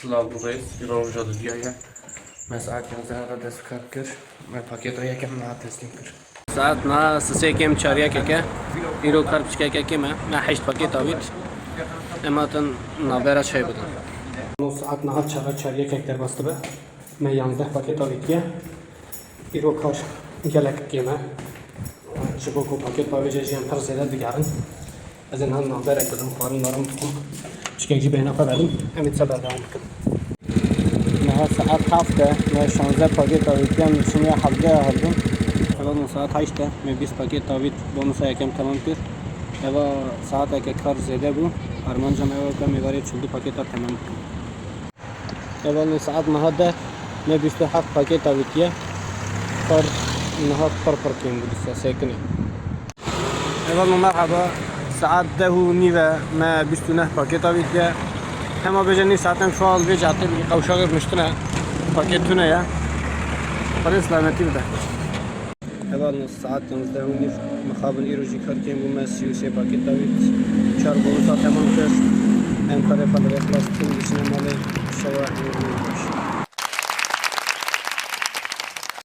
Slav Reis, Roja Düzgaya. मैं साथ के ज़रा दस कर मैं paket aya ke मैं teslim कर. ساعت ما سسيكم شاريا كيكا يرو كاربش كيكا كيما ما حيش باكيت اويت اما تن نابرا شاي بدن نص ساعت نهار çarya kekler bastı be. Ben 11 paket avitye. İro kar gelek keme. Çubuk paket pavece jam par zeda digarın. Az en han naber ekledim karınlarım tutum. Çikeci beyna verdim. Emit sabah devam ettim. نهار ساعت هفته ما 16 باكيت اويت يم شنو حبده هردم اول ساعت 8 ما 20 باكيت اويت بونسا يكم تمام كر اوا ساعت اك کار زده بو ارمان جام اوا کم میواری 14 باكيت تمام اول ساعت مهده ما 27 باكيت اويت يا کار نهار پر كيم بو ساكنه اول مرحبا ساعت ده نيوه ما 29 باكيت اويت يا هما بجني ساعتين شوال بيجاتي قوشاق مشتنا باكيتونه يا فريس لعنتي بده اول نص ساعت 11 ونيف مخابن ايروجي كاركين بو ماسيو سي باكيت داويت شار بولو ساعت تمام كر ام طريقه الريفلاس تيم سينمالي شواهد